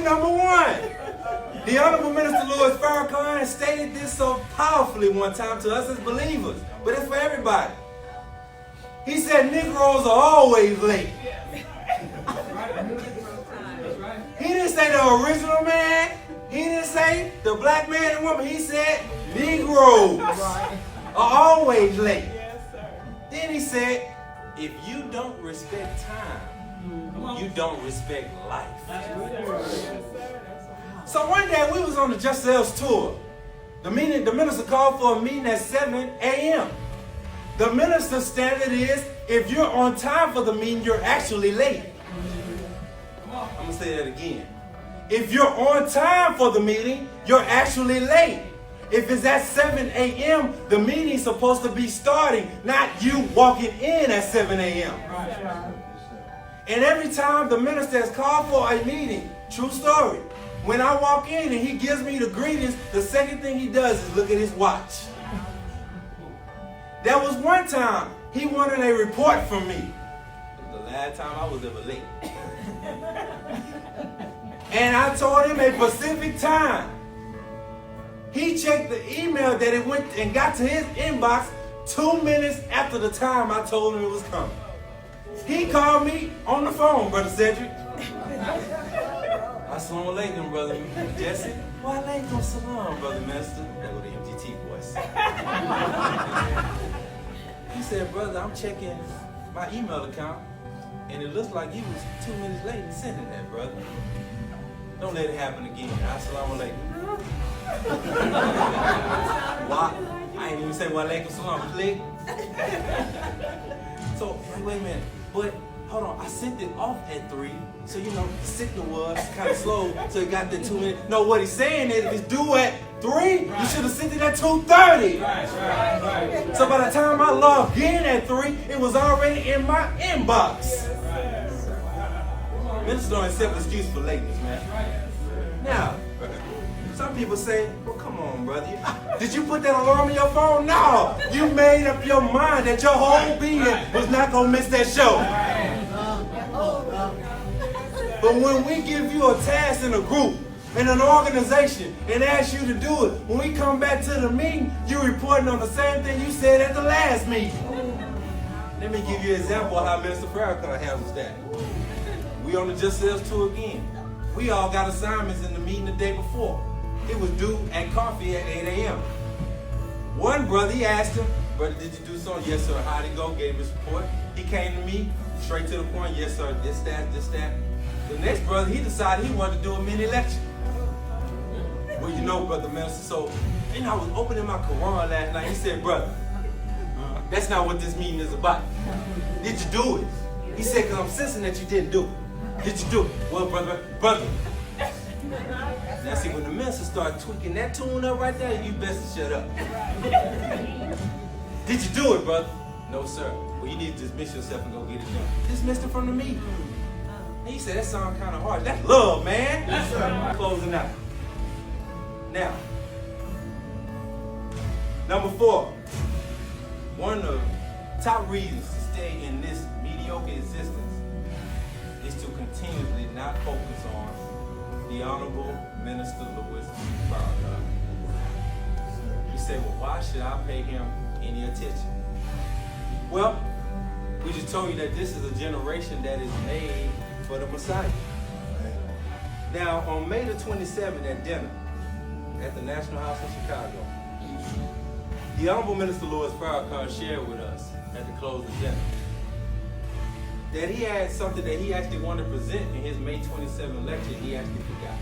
number one. The Honorable Minister Louis Farrakhan stated this so powerfully one time to us as believers, but it's for everybody. He said Negroes are always late. He didn't say the original man. He didn't say the black man and woman. He said Negroes are always late. Then he said, if you don't respect time, you don't respect life. So one day we was on the Just Sales tour. The minister called for a meeting at 7 a.m. The minister's standard is, if you're on time for the meeting, you're actually late. I'm going to say that again. If you're on time for the meeting, you're actually late. If it's at 7 a.m., the meeting's supposed to be starting, not you walking in at 7 a.m. And every time the minister has called for a meeting, true story, when I walk in and he gives me the greetings, the second thing he does is look at his watch. There was one time he wanted a report from me. It was the last time I was ever late. And I told him a specific time. He checked the email that it went and got to his inbox 2 minutes after the time I told him it was coming. He called me on the phone, Brother Cedric. Assalamu alaikum, Brother Jesse. Wa alaikum salam, Brother Minister. That was the MGT voice. He said, brother, I'm checking my email account, and it looks like you was 2 minutes late in sending that, brother. Don't let it happen again. Assalamu alaikum. Why? I ain't even say wa alaikum salam, click. So, wait a minute. But, hold on, I sent it off at 3. So, you know, the signal was kind of slow, so it got the 2 minutes. No, what he's saying is, if it's due at 3, you should have sent it at 2:30. Right. So by the time I logged in at 3, it was already in my inbox. Ministers don't accept excuse for lateness, man. Now, some people say, well, come on, brother. Did you put that alarm on your phone? No. You made up your mind that your whole being was not going to miss that show. But when we give you a task in a group, in an organization, and ask you to do it, when we come back to the meeting, you're reporting on the same thing you said at the last meeting. Let me give you an example of how Minister Farrakhan handles that. We on the Just Sales tour again. We all got assignments in the meeting the day before. It was due at coffee at 8 a.m. One brother, he asked him, brother, did you do something? Yes, sir. How'd it go? Gave his report. He came to me, straight to the point. Yes, sir. This, that, this, that. The next brother, he decided he wanted to do a mini lecture. Well, you know, Brother Minister, so, you know, I was opening my Quran last night. He said, brother, that's not what this meeting is about. Did you do it? He said, because I'm sensing that you didn't do it. Did you do it? Well, brother. Now, see, when the minister started tweaking that tune up right there, you best to shut up. Did you do it, brother? No, sir. Well, you need to dismiss yourself and go get it done. Dismissed him from the meeting. And he said, that sounds kind of harsh. That's love, man. Yes, sir. Closing out. Now, number 4, one of the top reasons to stay in this mediocre existence is to continuously not focus on the Honorable Minister Louis Farrakhan. You say, well, why should I pay him any attention? Well, we just told you that this is a generation that is made for the Messiah. Now, on May the 27th at dinner, at the National House in Chicago, the Honorable Minister Louis Farrakhan shared with us at the close of dinner that he had something that he actually wanted to present in his May 27th lecture, and he actually forgot.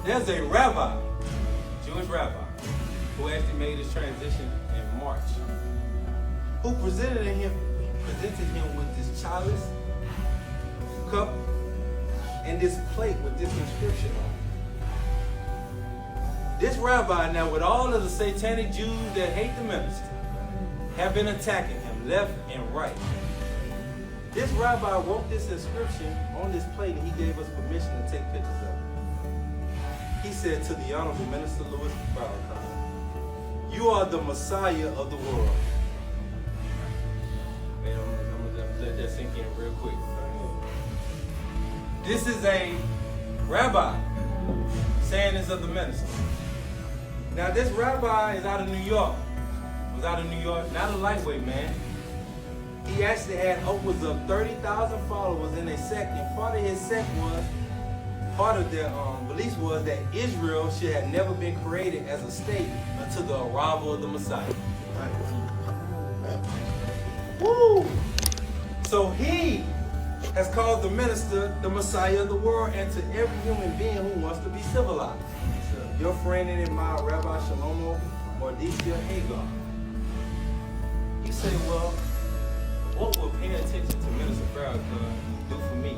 There's a rabbi, Jewish rabbi, who actually made his transition in March, who presented him with this chalice, cup, and this plate with this inscription on it. This rabbi now, with all of the satanic Jews that hate the minister, have been attacking him left and right. This rabbi wrote this inscription on this plate, and he gave us permission to take pictures of it. He said to the Honorable Minister Louis Farrakhan, you are the Messiah of the world. Man, I'm gonna let that sink in real quick. This is a Rabbi, sayings of the minister. Now this rabbi is out of New York. Was out of New York, not a lightweight man. He actually had upwards of 30,000 followers in a sect, and part of his sect was, part of their beliefs was that Israel should have never been created as a state until the arrival of the Messiah. Woo! So he has called the minister the Messiah of the world, and to every human being who wants to be civilized. Your friend and admired Rabbi Shlomo Mordechai Hagar. You say, well, what will paying attention to Minister Farrakhan do for me?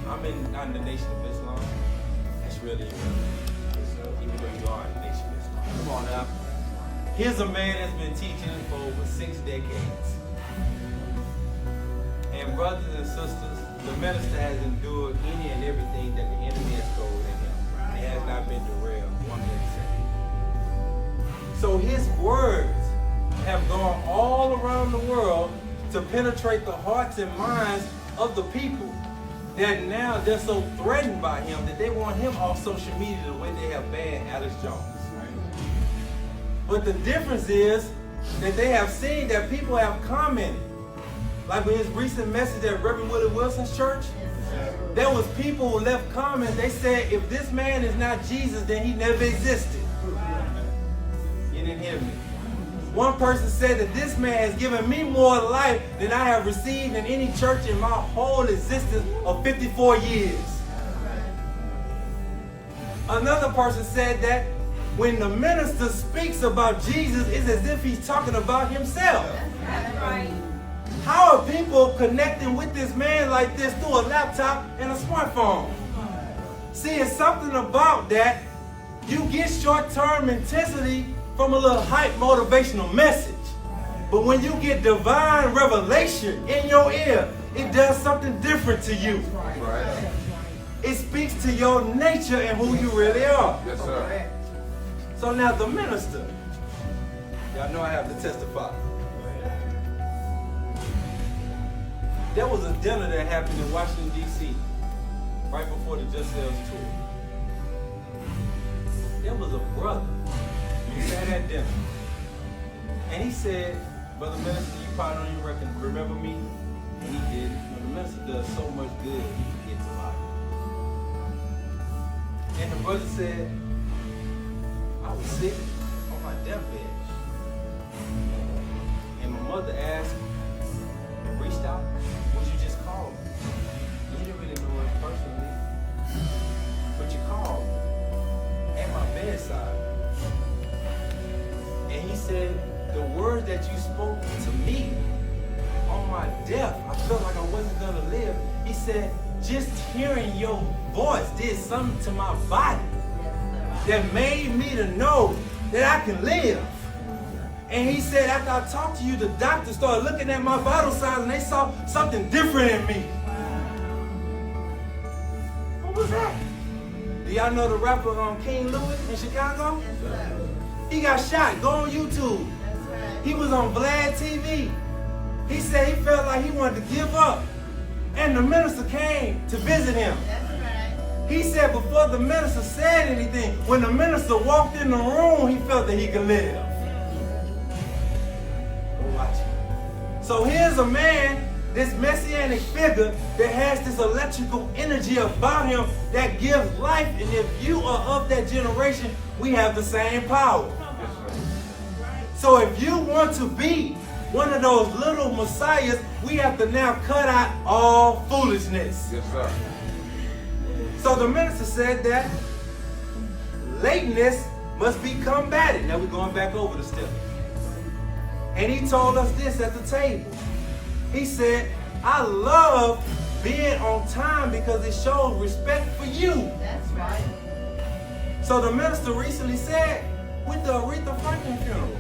I'm in the Nation of Islam. That's really irrelevant. Even though you are in the Nation of Islam. Come on now. Here's a man that's been teaching for over 6 decades. And brothers and sisters, the minister has endured any and everything that the enemy has thrown at him. It has not been derailed one second. So his words have gone all around the world to penetrate the hearts and minds of the people that now they're so threatened by him that they want him off social media the way they have banned Alex Jones. But the difference is that they have seen that people have commented. Like with his recent message at Reverend Willie Wilson's church, there was people who left comments. They said, if this man is not Jesus, then he never existed. You didn't hear me. One person said that this man has given me more life than I have received in any church in my whole existence of 54 years. Another person said that when the minister speaks about Jesus, it's as if he's talking about himself. That's right. How are people connecting with this man like this through a laptop and a smartphone? See, it's something about that. You get short-term intensity from a little hype motivational message. But when you get divine revelation in your ear, it does something different to you. Right. It speaks to your nature and who you really are. Yes, sir. So now the minister, y'all know I have to testify. There was a dinner that happened in Washington, D.C. right before the Just Sales tour. There was a brother who sat at dinner, and he said, Brother Minister, you probably don't even remember me. And he did. The minister does so much good, he forgets a lot. And the brother said, I was sick on my deathbed. And my mother asked, and reached out, would you just call me? You didn't really know us personally, but you called me at my bedside. And he said, the words that you spoke to me on my death, I felt like I wasn't gonna live. He said, just hearing your voice did something to my body that made me to know that I can live. And he said, after I talked to you, the doctor started looking at my vital signs and they saw something different in me. What was that? Do y'all know the rapper King Louis in Chicago? He got shot. Go on YouTube. He was on Vlad TV. He said he felt like he wanted to give up. And the minister came to visit him. He said before the minister said anything, when the minister walked in the room, he felt that he could live. Watch it. So here's a man, this messianic figure, that has this electrical energy about him that gives life. And if you are of that generation, we have the same power. So if you want to be one of those little messiahs, we have to now cut out all foolishness. Yes, sir. So the minister said that lateness must be combated. Now we're going back over the step. And he told us this at the table. He said, I love being on time because it shows respect for you. That's right. So the minister recently said, with the Aretha Franklin funeral,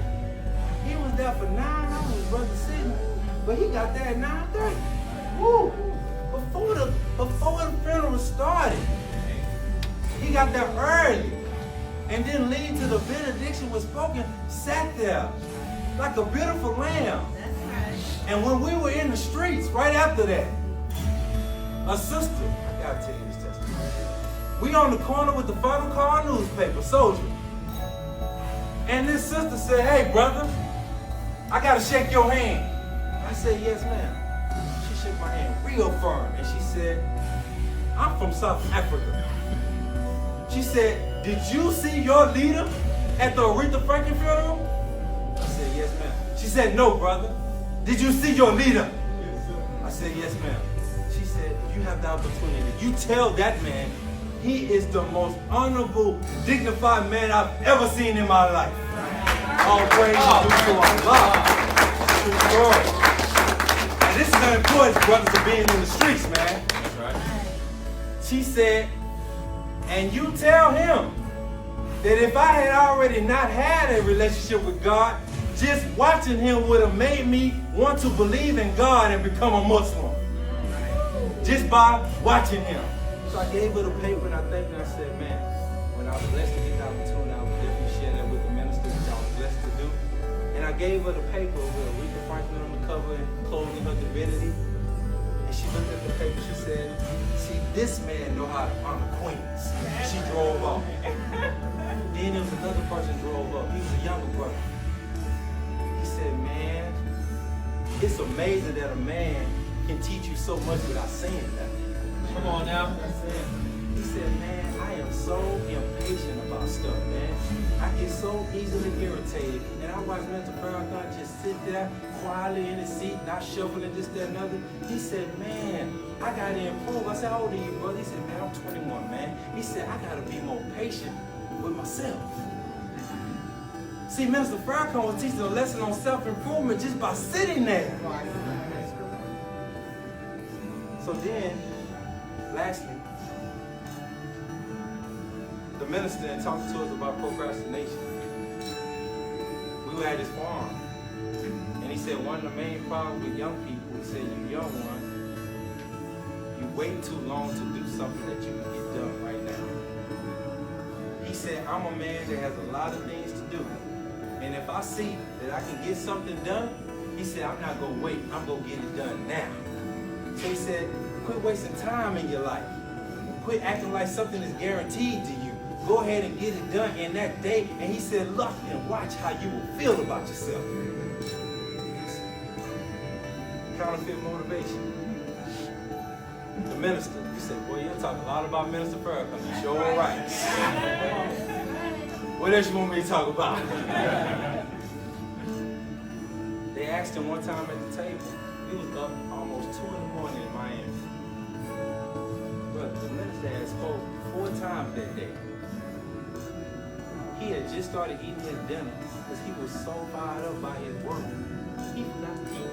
he was there for 9 hours, brother sitting, but he got there at 9:30. Woo! Before the funeral started, he got there early, and then leading to the benediction was spoken, sat there like a beautiful lamb. That's right. And when we were in the streets right after that, a sister, I gotta tell you this testimony. We on the corner with the Final Car newspaper, Soldier. And this sister said, hey, brother, I got to shake your hand. I said, yes, ma'am. She shook my hand real firm. And she said, I'm from South Africa. She said, did you see your leader at the Aretha Franklin funeral? I said, yes, ma'am. She said, no, brother. Did you see your leader? Yes, sir. I said, yes, ma'am. She said, you have the opportunity. You tell that man he is the most honorable, dignified man I've ever seen in my life. All praise due to Allah. True story. And this is the importance, brothers, of being in the streets, man. That's right. She said, and you tell him that if I had already not had a relationship with God, just watching him would have made me want to believe in God and become a Muslim. Just by watching him. So I gave her the paper and I thanked her and I said, man, when I was blessed to get the opportunity, I would definitely share that with the minister, which I was blessed to do. And I gave her the paper with Aretha Franklin on the cover and clothing her divinity. And she looked at the paper, she said, see, this man know how to honor queens. She drove off. Then there was another person drove up. He was a younger brother. He said, man, it's amazing that a man can teach you so much without saying nothing. Come on now. He said, man, I am so impatient about stuff, man. I get so easily irritated. And I watch Minister Farrakhan just sit there quietly in his seat, not shuffling this, that, and other. He said, man, I got to improve. I said, how old are you, brother? He said, man, I'm 21, man. He said, I got to be more patient with myself. See, Minister Farrakhan was teaching a lesson on self-improvement just by sitting there. So then, lastly, the minister talked to us about procrastination. We were at his farm, and he said one of the main problems with young people, he said, you young ones, you wait too long to do something that you can get done right now. He said, I'm a man that has a lot of things to do, and if I see that I can get something done, he said, I'm not going to wait, I'm going to get it done now. So he said, quit wasting time in your life. Quit acting like something is guaranteed to you. Go ahead and get it done in that day. And he said, look and watch how you will feel about yourself. Counterfeit motivation. The minister, he said, boy, you'll talk a lot about Minister Farrakhan. You sure are right. What else you want me to talk about? They asked him one time at the table. He was up almost 2 in the morning in Miami. But the minister had spoke 4 times that day. He had just started eating his dinner because he was so fired up by his work. He forgot to eat.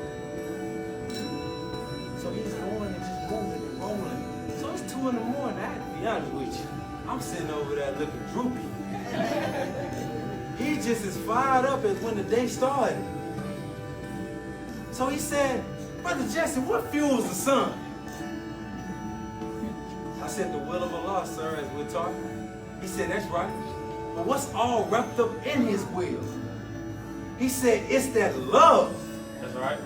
So he's going and just moving and rolling. So it's 2 in the morning. I have to be honest with you. I'm sitting over there looking droopy. He's just as fired up as when the day started. So he said, Brother Jesse, what fuels the sun? I said, the will of Allah, sir, as we're talking. He said, that's right. But what's all wrapped up in his will? He said, it's that love. That's right.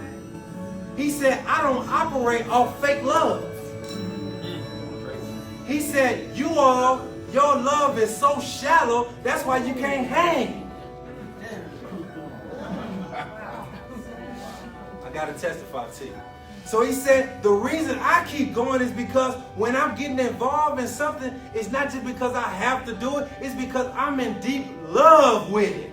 He said, I don't operate off fake love. He said, you all, your love is so shallow, that's why you can't hang. I got to testify to you. So he said, the reason I keep going is because when I'm getting involved in something, it's not just because I have to do it, it's because I'm in deep love with it.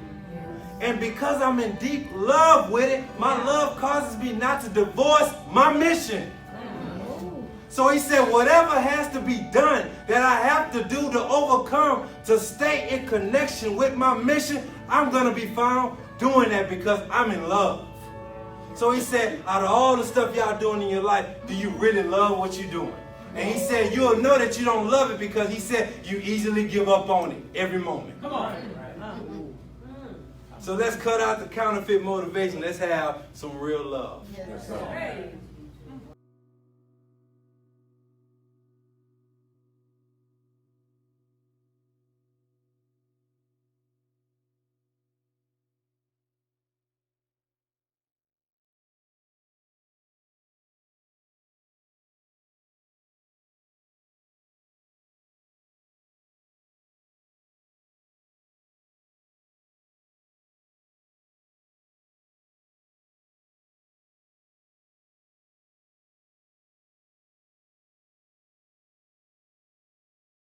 And because I'm in deep love with it, my love causes me not to divorce my mission. So he said, whatever has to be done that I have to do to overcome, to stay in connection with my mission, I'm going to be found doing that because I'm in love. So he said, out of all the stuff y'all doing in your life, do you really love what you're doing? And he said, you'll know that you don't love it because he said, you easily give up on it every moment. Come on. So let's cut out the counterfeit motivation. Let's have some real love. Yes.